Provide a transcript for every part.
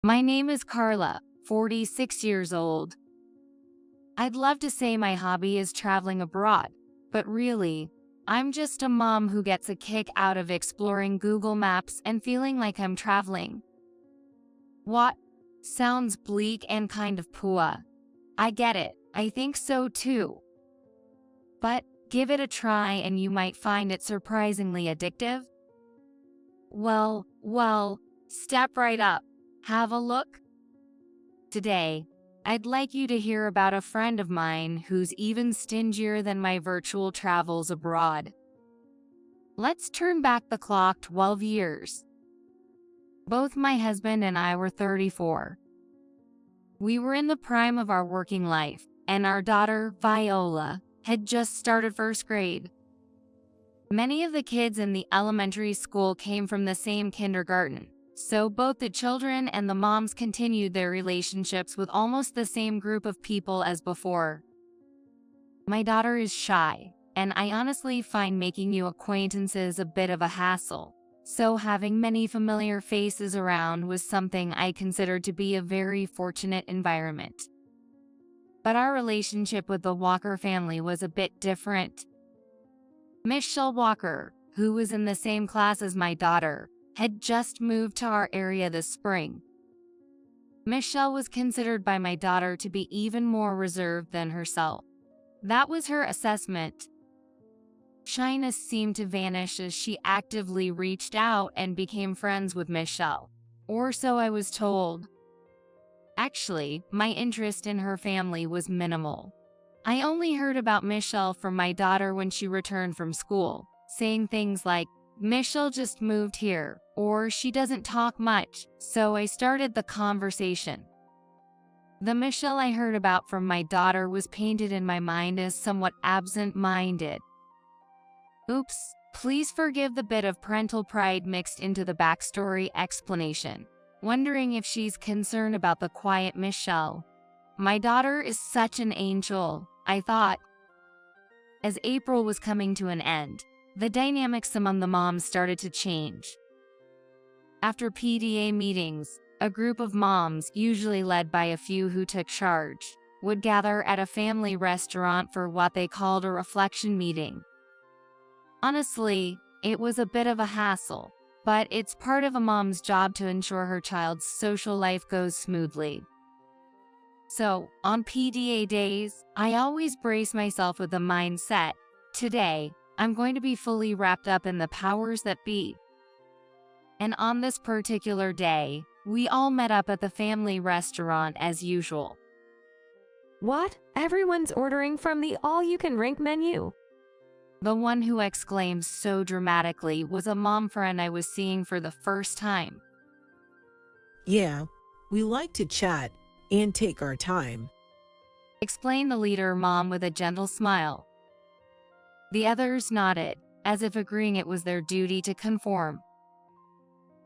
My name is Carla, 46 years old. I'd love to say my hobby is traveling abroad, but really, I'm just a mom who gets a kick out of exploring Google Maps and feeling like I'm traveling. What? Sounds bleak and kind of poor. I get it, I think so too. But give it a try and you might find it surprisingly addictive. Well, step right up. Have a look. Today, I'd like you to hear about a friend of mine who's even stingier than my virtual travels abroad. Let's turn back the clock 12 years. Both my husband and I were 34. We were in the prime of our working life, and our daughter, Viola, had just started first grade. Many of the kids in the elementary school came from the same kindergarten, so both the children and the moms continued their relationships with almost the same group of people as before. My daughter is shy, and I honestly find making new acquaintances a bit of a hassle, so having many familiar faces around was something I considered to be a very fortunate environment. But our relationship with the Walker family was a bit different. Michelle Walker, who was in the same class as my daughter, had just moved to our area this spring. Michelle was considered by my daughter to be even more reserved than herself. That was her assessment. Shyness seemed to vanish as she actively reached out and became friends with Michelle, or so I was told. Actually, my interest in her family was minimal. I only heard about Michelle from my daughter when she returned from school, saying things like, "Michelle just moved here," or "she doesn't talk much," so I started the conversation. The Michelle I heard about from my daughter was painted in my mind as somewhat absent-minded. Oops, please forgive the bit of parental pride mixed into the backstory explanation, wondering if she's concerned about the quiet Michelle. My daughter is such an angel, I thought. As April was coming to an end, the dynamics among the moms started to change. After PDA meetings, a group of moms, usually led by a few who took charge, would gather at a family restaurant for what they called a reflection meeting. Honestly, it was a bit of a hassle, but it's part of a mom's job to ensure her child's social life goes smoothly. So, on PDA days, I always brace myself with the mindset, today, I'm going to be fully wrapped up in the powers that be. And on this particular day, we all met up at the family restaurant as usual. What? Everyone's ordering from the all-you-can-drink menu. The one who exclaimed so dramatically was a mom friend I was seeing for the first time. Yeah, we like to chat and take our time, explained the leader mom with a gentle smile. The others nodded, as if agreeing it was their duty to conform.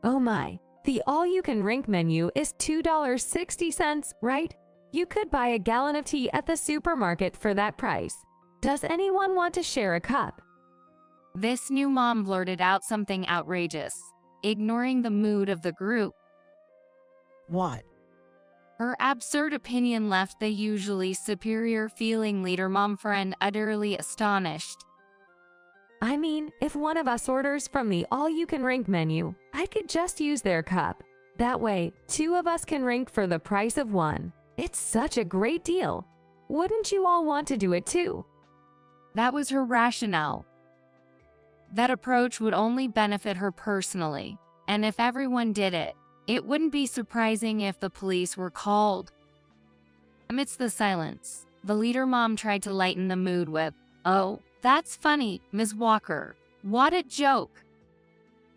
Oh my, the all-you-can-drink menu is $2.60, right? You could buy a gallon of tea at the supermarket for that price. Does anyone want to share a cup? This new mom blurted out something outrageous, ignoring the mood of the group. What? Her absurd opinion left the usually superior-feeling leader mom friend utterly astonished. I mean, if one of us orders from the all-you-can-drink menu, I could just use their cup. That way, two of us can drink for the price of one. It's such a great deal. Wouldn't you all want to do it too? That was her rationale. That approach would only benefit her personally, and if everyone did it, it wouldn't be surprising if the police were called. Amidst the silence, the leader mom tried to lighten the mood with, "Oh, that's funny, Ms. Walker. What a joke."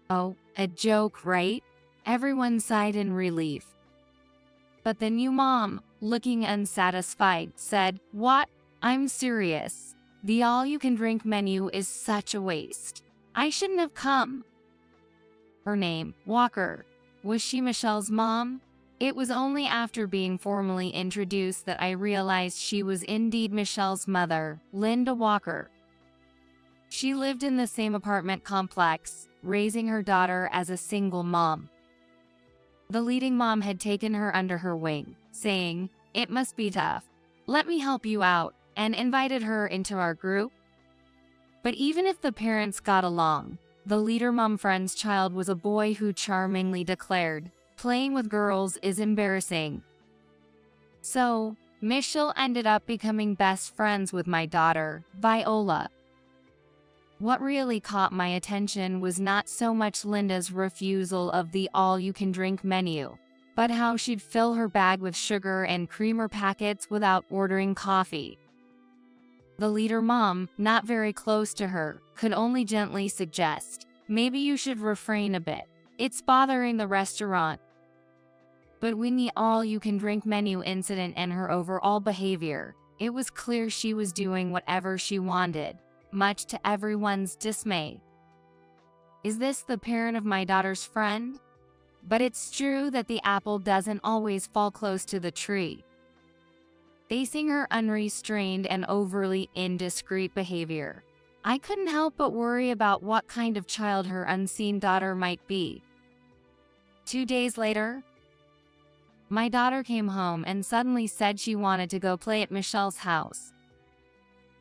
Oh, a joke, right? Everyone sighed in relief. But the new mom, looking unsatisfied, said, "What? I'm serious. The all-you-can-drink menu is such a waste. I shouldn't have come." Her name, Walker. Was she Michelle's mom? It was only after being formally introduced that I realized she was indeed Michelle's mother, Linda Walker. She lived in the same apartment complex, raising her daughter as a single mom. The leading mom had taken her under her wing, saying, "It must be tough. Let me help you out," and invited her into our group. But even if the parents got along, the leader mom friend's child was a boy who charmingly declared, "Playing with girls is embarrassing." So, Michelle ended up becoming best friends with my daughter, Viola. What really caught my attention was not so much Linda's refusal of the all-you-can-drink menu, but how she'd fill her bag with sugar and creamer packets without ordering coffee. The leader mom, not very close to her, could only gently suggest, "Maybe you should refrain a bit. It's bothering the restaurant." But when the all-you-can-drink menu incident and her overall behavior, it was clear she was doing whatever she wanted, much to everyone's dismay. Is this the parent of my daughter's friend? But it's true that the apple doesn't always fall close to the tree. Facing her unrestrained and overly indiscreet behavior, I couldn't help but worry about what kind of child her unseen daughter might be. 2 days later, my daughter came home and suddenly said she wanted to go play at Michelle's house.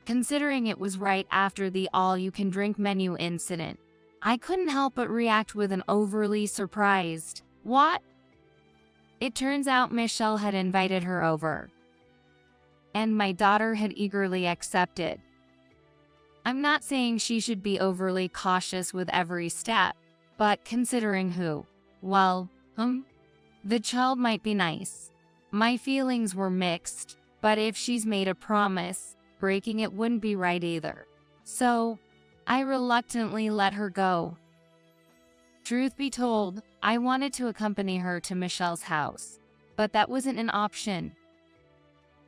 Considering it was right after the all-you-can-drink menu incident, I couldn't help but react with an overly surprised, "What?" It turns out Michelle had invited her over, and my daughter had eagerly accepted. I'm not saying she should be overly cautious with every step, but considering the child might be nice. My feelings were mixed, but if she's made a promise, breaking it wouldn't be right either. So, I reluctantly let her go. Truth be told, I wanted to accompany her to Michelle's house, but that wasn't an option.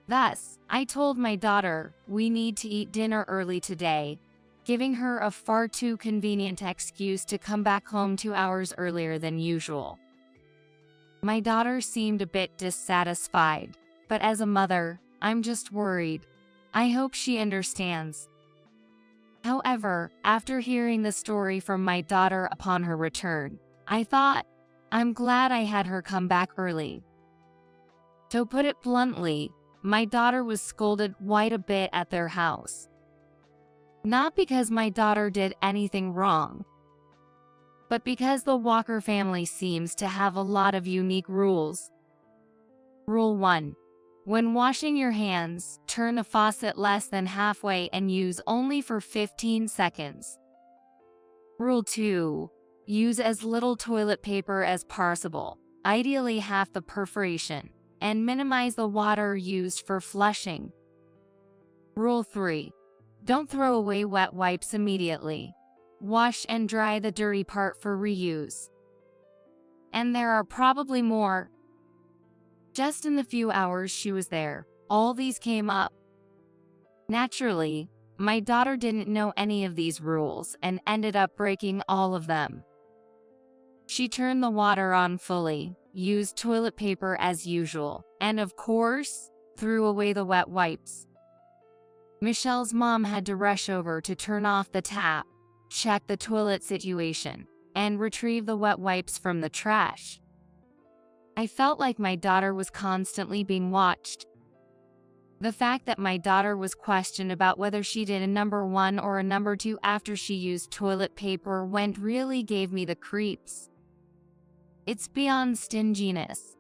Thus, I told my daughter, "We need to eat dinner early today," giving her a far too convenient excuse to come back home 2 hours earlier than usual. My daughter seemed a bit dissatisfied, but as a mother, I'm just worried. I hope she understands. However, after hearing the story from my daughter upon her return, I thought, I'm glad I had her come back early. To put it bluntly, my daughter was scolded quite a bit at their house. Not because my daughter did anything wrong, but because the Walker family seems to have a lot of unique rules. Rule 1. When washing your hands, turn the faucet less than halfway and use only for 15 seconds. Rule 2. Use as little toilet paper as possible, ideally half the perforation, and minimize the water used for flushing. Rule 3. Don't throw away wet wipes immediately. Wash and dry the dirty part for reuse. And there are probably more. Just in the few hours she was there, all these came up. Naturally, my daughter didn't know any of these rules and ended up breaking all of them. She turned the water on fully, used toilet paper as usual, and of course, threw away the wet wipes. Michelle's mom had to rush over to turn off the tap, check the toilet situation, and retrieve the wet wipes from the trash. I felt like my daughter was constantly being watched. The fact that my daughter was questioned about whether she did a number 1 or a number 2 after she used toilet paper really gave me the creeps. It's beyond stinginess.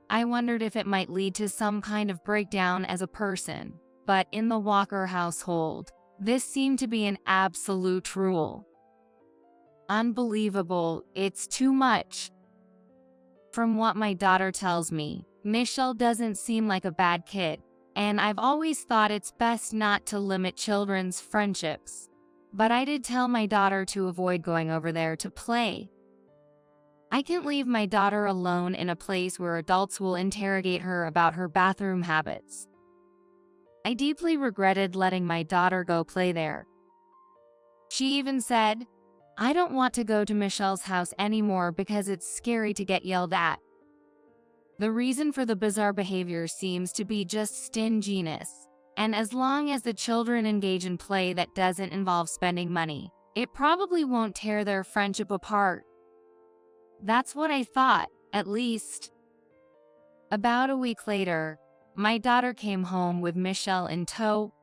I wondered if it might lead to some kind of breakdown as a person, but in the Walker household, this seemed to be an absolute rule. Unbelievable, it's too much. From what my daughter tells me, Michelle doesn't seem like a bad kid, and I've always thought it's best not to limit children's friendships. But I did tell my daughter to avoid going over there to play. I can't leave my daughter alone in a place where adults will interrogate her about her bathroom habits. I deeply regretted letting my daughter go play there. She even said, "I don't want to go to Michelle's house anymore because it's scary to get yelled at." The reason for the bizarre behavior seems to be just stinginess, and as long as the children engage in play that doesn't involve spending money, it probably won't tear their friendship apart. That's what I thought, At least. About a week later, my daughter came home with Michelle in tow.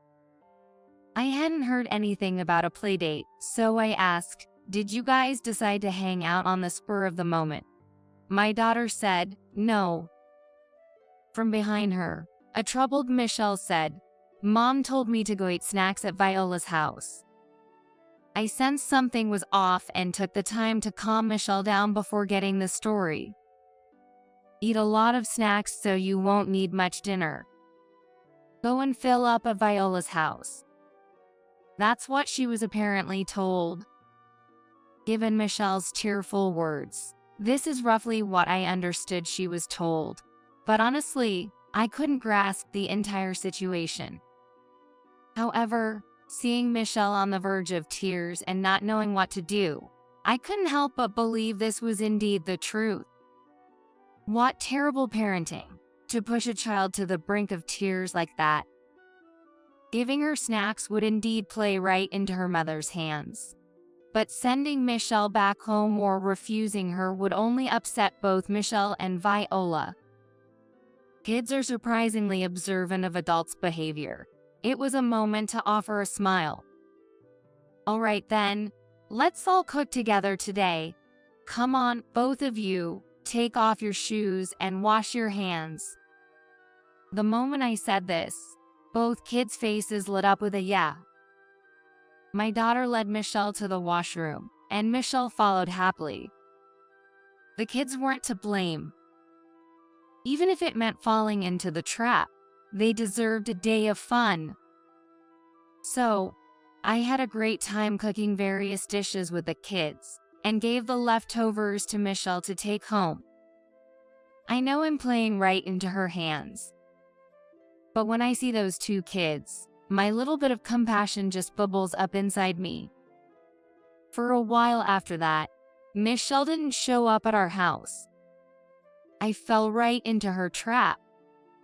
I hadn't heard anything about a playdate, so I asked, "Did you guys decide to hang out on the spur of the moment?" My daughter said, "No." From behind her, a troubled Michelle said, "Mom told me to go eat snacks at Viola's house." I sensed something was off and took the time to calm Michelle down before getting the story. Eat a lot of snacks so you won't need much dinner. Go and fill up at Viola's house. That's what she was apparently told. Given Michelle's tearful words, this is roughly what I understood she was told. But honestly, I couldn't grasp the entire situation. However, seeing Michelle on the verge of tears and not knowing what to do, I couldn't help but believe this was indeed the truth. What terrible parenting, to push a child to the brink of tears like that. Giving her snacks would indeed play right into her mother's hands. But sending Michelle back home or refusing her would only upset both Michelle and Viola. Kids are surprisingly observant of adults' behavior. It was a moment to offer a smile. "Alright then, let's all cook together today. Come on, both of you, take off your shoes and wash your hands." The moment I said this, both kids' faces lit up with a "yeah." My daughter led Michelle to the washroom, and Michelle followed happily. The kids weren't to blame. Even if it meant falling into the trap, they deserved a day of fun. So, I had a great time cooking various dishes with the kids, and gave the leftovers to Michelle to take home. I know I'm playing right into her hands. But when I see those two kids, my little bit of compassion just bubbles up inside me. For a while after that, Michelle didn't show up at our house. I fell right into her trap.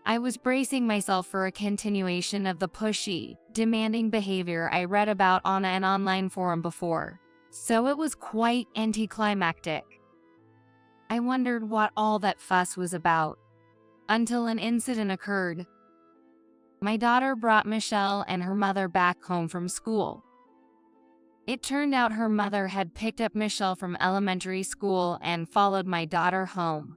I was bracing myself for a continuation of the pushy, demanding behavior I read about on an online forum before, so it was quite anticlimactic. I wondered what all that fuss was about, until an incident occurred. My daughter brought Michelle and her mother back home from school. It turned out her mother had picked up Michelle from elementary school and followed my daughter home.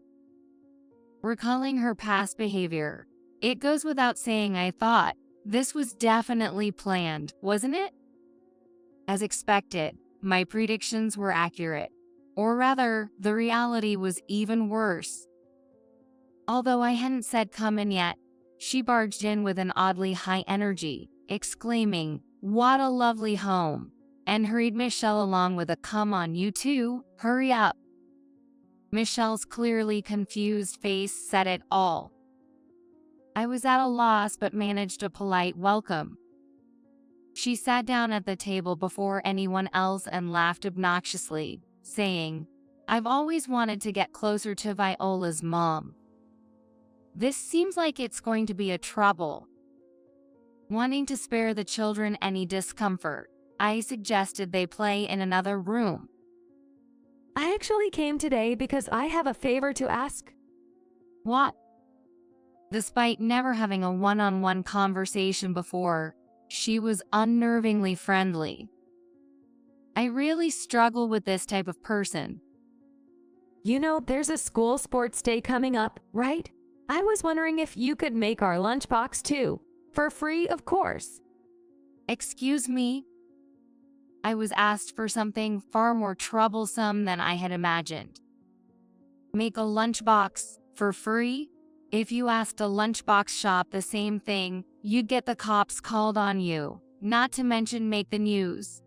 Recalling her past behavior, it goes without saying I thought, this was definitely planned, wasn't it? As expected, my predictions were accurate. Or rather, the reality was even worse. Although I hadn't said come in yet, she barged in with an oddly high energy, exclaiming, "What a lovely home," and hurried Michelle along with a "Come on, you two, hurry up." Michelle's clearly confused face said it all. I was at a loss but managed a polite welcome. She sat down at the table before anyone else and laughed obnoxiously, saying, "I've always wanted to get closer to Viola's mom. This seems like it's going to be a trouble." Wanting to spare the children any discomfort, I suggested they play in another room. I actually came today because I have a favor to ask. What? Despite never having a one-on-one conversation before, she was unnervingly friendly. I really struggle with this type of person. You know, there's a school sports day coming up, right? I was wondering if you could make our lunchbox too. For free, of course. Excuse me? I was asked for something far more troublesome than I had imagined. Make a lunchbox for free? If you asked a lunchbox shop the same thing, you'd get the cops called on you, not to mention make the news.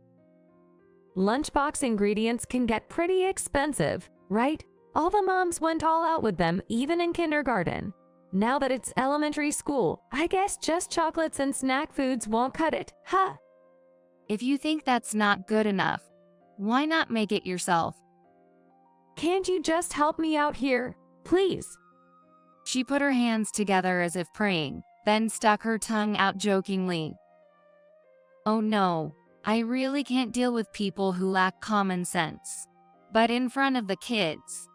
Lunchbox ingredients can get pretty expensive, right? All the moms went all out with them, even in kindergarten. Now that it's elementary school, I guess just chocolates and snack foods won't cut it, huh? If you think that's not good enough, why not make it yourself? Can't you just help me out here, please? She put her hands together as if praying, then stuck her tongue out jokingly. Oh no, I really can't deal with people who lack common sense. But in front of the kids.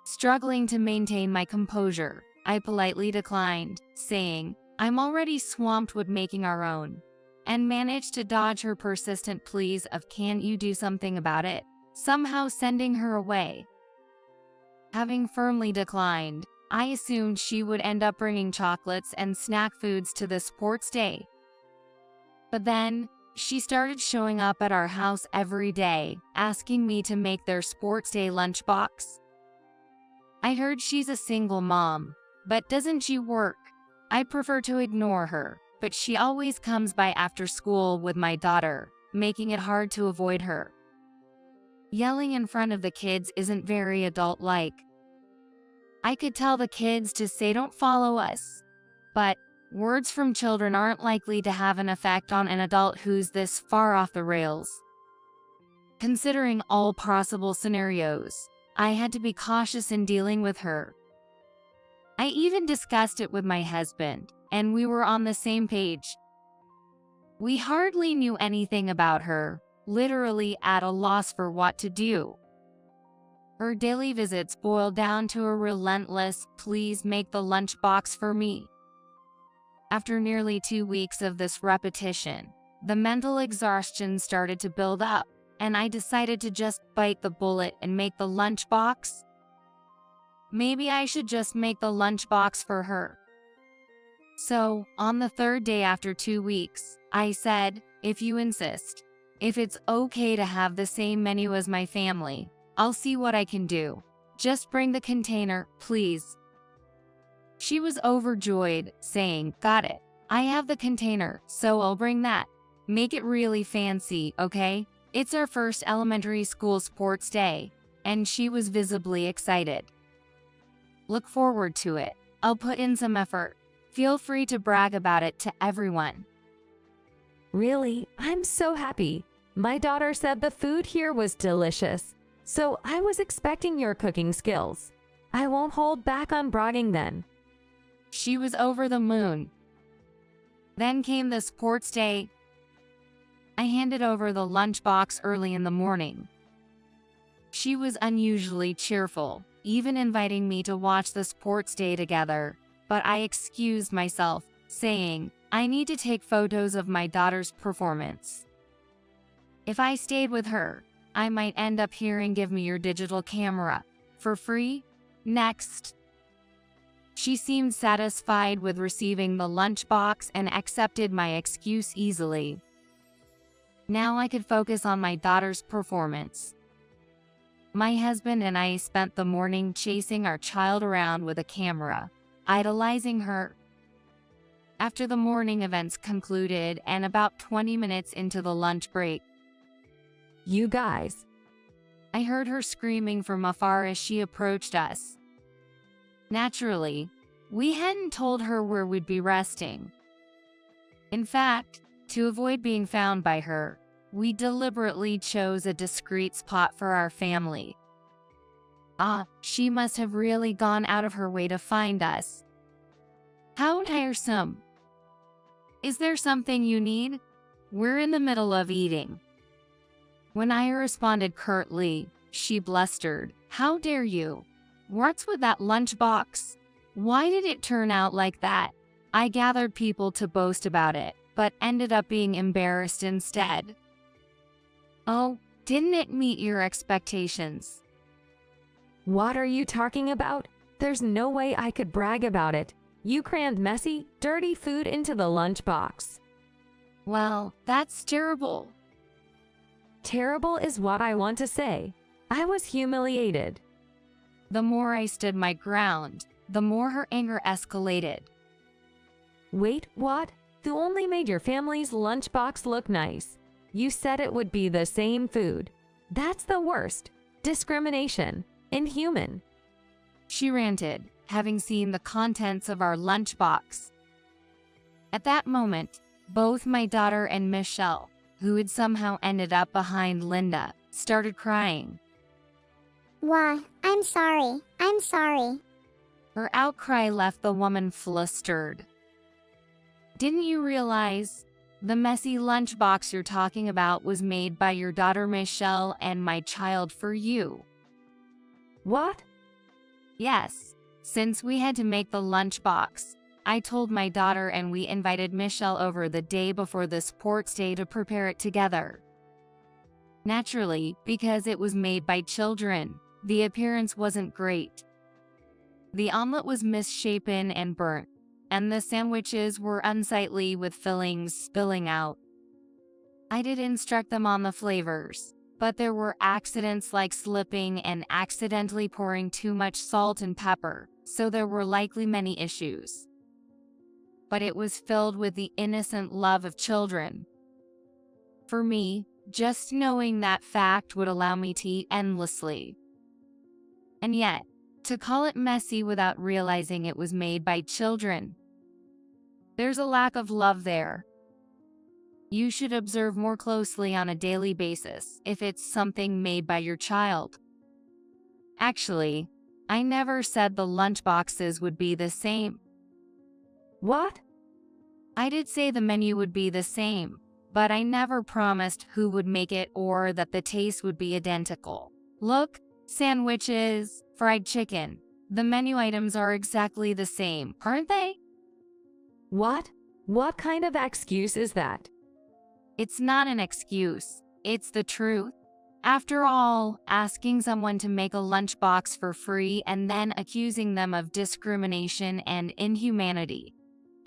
Struggling to maintain my composure, I politely declined, saying, "I'm already swamped with making our own," and managed to dodge her persistent pleas of "can't you do something about it?" somehow sending her away. Having firmly declined, I assumed she would end up bringing chocolates and snack foods to the sports day. But then, she started showing up at our house every day, asking me to make their sports day lunchbox. I heard she's a single mom, but doesn't she work? I prefer to ignore her, but she always comes by after school with my daughter, making it hard to avoid her. Yelling in front of the kids isn't very adult-like. I could tell the kids to say "don't follow us," but words from children aren't likely to have an effect on an adult who's this far off the rails. Considering all possible scenarios, I had to be cautious in dealing with her. I even discussed it with my husband, and we were on the same page. We hardly knew anything about her, literally at a loss for what to do. Her daily visits boiled down to a relentless "please make the lunchbox for me." After nearly 2 weeks of this repetition, the mental exhaustion started to build up, and I decided to just bite the bullet and make the lunchbox. Maybe I should just make the lunchbox for her. So, on the third day after 2 weeks, I said, "If you insist, if it's okay to have the same menu as my family, I'll see what I can do. Just bring the container, please." She was overjoyed, saying, "Got it. I have the container, so I'll bring that. Make it really fancy, okay? It's our first elementary school sports day," and she was visibly excited. "Look forward to it. I'll put in some effort. Feel free to brag about it to everyone." Really, I'm so happy. My daughter said the food here was delicious, so I was expecting your cooking skills. I won't hold back on bragging then. She was over the moon. Then came the sports day. I handed over the lunchbox early in the morning. She was unusually cheerful, even inviting me to watch the sports day together, but I excused myself, saying, "I need to take photos of my daughter's performance. If I stayed with her, I might end up hearing 'give me your digital camera for free' next." She seemed satisfied with receiving the lunchbox and accepted my excuse easily. Now I could focus on my daughter's performance. My husband and I spent the morning chasing our child around with a camera, idolizing her. After the morning events concluded and about 20 minutes into the lunch break, "You guys," I heard her screaming from afar as she approached us. Naturally, we hadn't told her where we'd be resting. In fact, to avoid being found by her, we deliberately chose a discreet spot for our family. She must have really gone out of her way to find us. How tiresome. Is there something you need? We're in the middle of eating. When I responded curtly, she blustered, "How dare you? What's with that lunchbox? Why did it turn out like that?" I gathered people to boast about it, but ended up being embarrassed instead. "Oh, didn't it meet your expectations?" What are you talking about? There's no way I could brag about it. You crammed messy, dirty food into the lunchbox. Well, that's terrible. Terrible is what I want to say. I was humiliated. The more I stood my ground, the more her anger escalated. Wait, what? You only made your family's lunchbox look nice. You said it would be the same food. That's the worst. Discrimination. Inhuman. She ranted, having seen the contents of our lunchbox. At that moment, both my daughter and Michelle, who had somehow ended up behind Linda, started crying. Why, I'm sorry. I'm sorry. Her outcry left the woman flustered. "Didn't you realize the messy lunchbox you're talking about was made by your daughter Michelle and my child for you?" What? Yes, since we had to make the lunchbox, I told my daughter and we invited Michelle over the day before the sports day to prepare it together. Naturally, because it was made by children, the appearance wasn't great. The omelet was misshapen and burnt, and the sandwiches were unsightly with fillings spilling out. I did instruct them on the flavors, but there were accidents like slipping and accidentally pouring too much salt and pepper, so there were likely many issues. But it was filled with the innocent love of children. For me, just knowing that fact would allow me to eat endlessly. And yet, to call it messy without realizing it was made by children. There's a lack of love there. You should observe more closely on a daily basis if it's something made by your child. Actually, I never said the lunchboxes would be the same. What? I did say the menu would be the same, but I never promised who would make it or that the taste would be identical. Look, sandwiches, fried chicken. The menu items are exactly the same, aren't they? What? What kind of excuse is that? It's not an excuse, it's the truth. After all, asking someone to make a lunchbox for free and then accusing them of discrimination and inhumanity.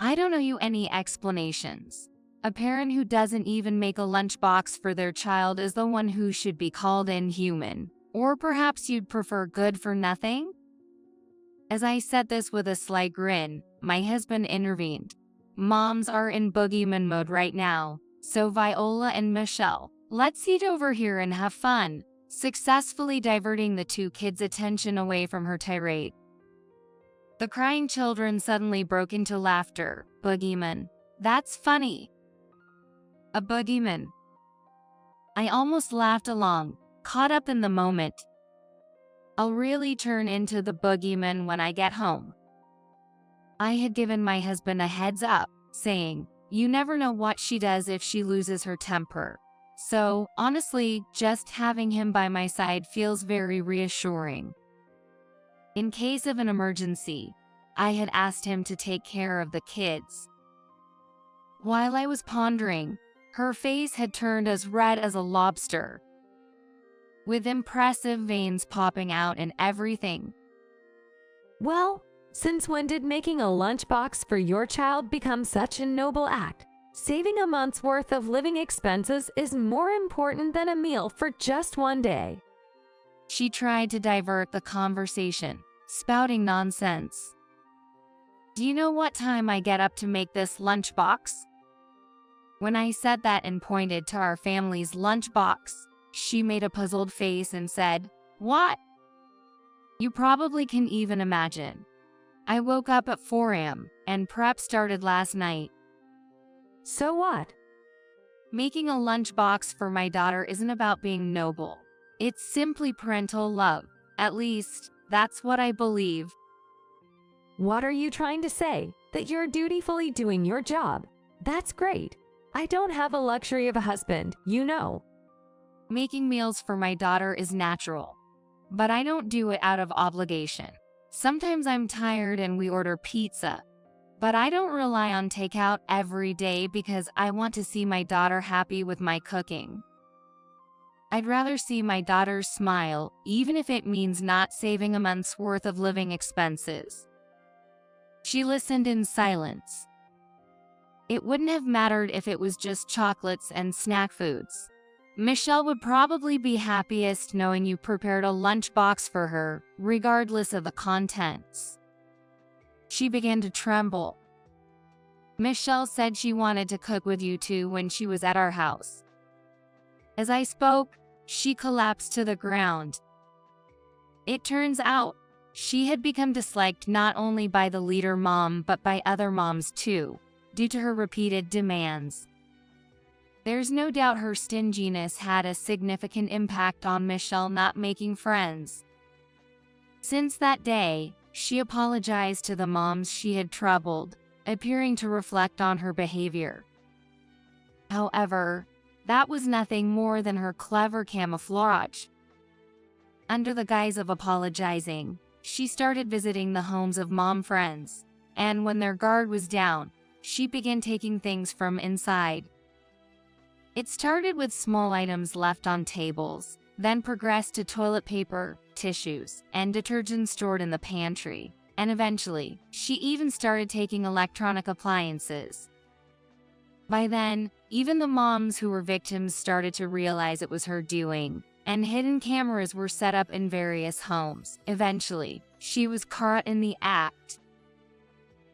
I don't owe you any explanations. A parent who doesn't even make a lunchbox for their child is the one who should be called inhuman. Or perhaps you'd prefer good for nothing? As I said this with a sly grin, my husband intervened. Moms are in boogeyman mode right now, so Viola and Michelle, let's eat over here and have fun, successfully diverting the two kids' attention away from her tirade. The crying children suddenly broke into laughter. Boogeyman. That's funny. A boogeyman. I almost laughed along, caught up in the moment. I'll really turn into the boogeyman when I get home. I had given my husband a heads up, saying, you never know what she does if she loses her temper. So, honestly, just having him by my side feels very reassuring. In case of an emergency, I had asked him to take care of the kids. While I was pondering, her face had turned as red as a lobster, with impressive veins popping out and everything. Well, since when did making a lunchbox for your child become such a noble act? Saving a month's worth of living expenses is more important than a meal for just one day. She tried to divert the conversation, spouting nonsense. Do you know what time I get up to make this lunchbox? When I said that and pointed to our family's lunchbox, she made a puzzled face and said, what? You probably can even imagine. I woke up at 4 a.m. and prep started last night. So what? Making a lunchbox for my daughter isn't about being noble. It's simply parental love. At least, that's what I believe. What are you trying to say? That you're dutifully doing your job? That's great. I don't have a luxury of a husband, you know. Making meals for my daughter is natural, but I don't do it out of obligation. Sometimes I'm tired and we order pizza, but I don't rely on takeout every day because I want to see my daughter happy with my cooking. I'd rather see my daughter smile, even if it means not saving a month's worth of living expenses. She listened in silence. It wouldn't have mattered if it was just chocolates and snack foods. Michelle would probably be happiest knowing you prepared a lunchbox for her, regardless of the contents. She began to tremble. Michelle said she wanted to cook with you two when she was at our house. As I spoke, she collapsed to the ground. It turns out, she had become disliked not only by the leader mom but by other moms too, due to her repeated demands. There's no doubt her stinginess had a significant impact on Michelle not making friends. Since that day, she apologized to the moms she had troubled, appearing to reflect on her behavior. However, that was nothing more than her clever camouflage. Under the guise of apologizing, she started visiting the homes of mom friends, and when their guard was down, she began taking things from inside. It started with small items left on tables, then progressed to toilet paper, tissues, and detergent stored in the pantry, and eventually, she even started taking electronic appliances. By then, even the moms who were victims started to realize it was her doing, and hidden cameras were set up in various homes. Eventually, she was caught in the act.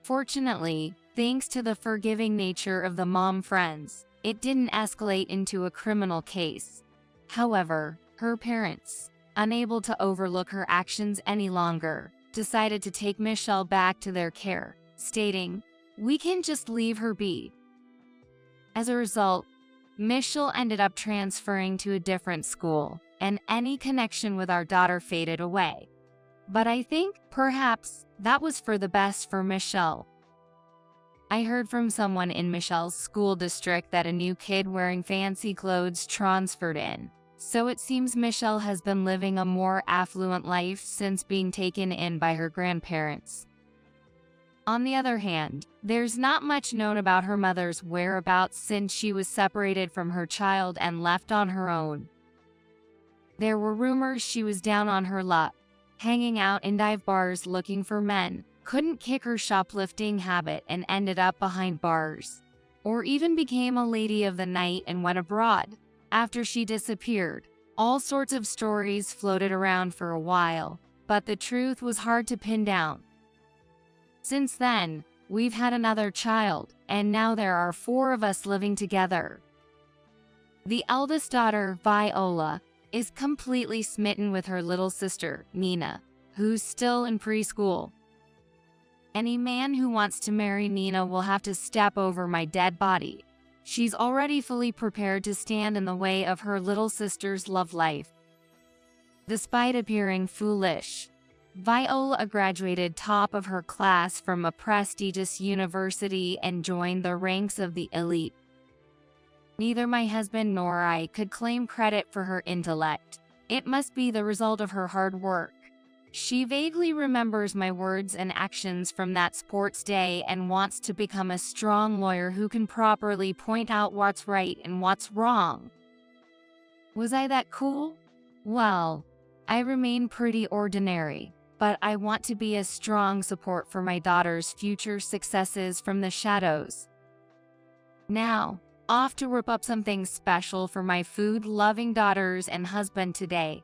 Fortunately, thanks to the forgiving nature of the mom friends, it didn't escalate into a criminal case. However, her parents, unable to overlook her actions any longer, decided to take Michelle back to their care, stating, "We can just leave her be." As a result, Michelle ended up transferring to a different school, and any connection with our daughter faded away. But I think, perhaps, that was for the best for Michelle. I heard from someone in Michelle's school district that a new kid wearing fancy clothes transferred in, so it seems Michelle has been living a more affluent life since being taken in by her grandparents. On the other hand, there's not much known about her mother's whereabouts since she was separated from her child and left on her own. There were rumors she was down on her luck, hanging out in dive bars looking for men, couldn't kick her shoplifting habit and ended up behind bars, or even became a lady of the night and went abroad. After she disappeared, all sorts of stories floated around for a while, but the truth was hard to pin down. Since then, we've had another child, and now there are 4 of us living together. The eldest daughter, Viola, is completely smitten with her little sister, Nina, who's still in preschool. Any man who wants to marry Nina will have to step over my dead body. She's already fully prepared to stand in the way of her little sister's love life. Despite appearing foolish, Viola graduated top of her class from a prestigious university and joined the ranks of the elite. Neither my husband nor I could claim credit for her intellect. It must be the result of her hard work. She vaguely remembers my words and actions from that sports day and wants to become a strong lawyer who can properly point out what's right and what's wrong. Was I that cool? Well, I remain pretty ordinary, but I want to be a strong support for my daughter's future successes from the shadows. Now, off to whip up something special for my food-loving daughters and husband today.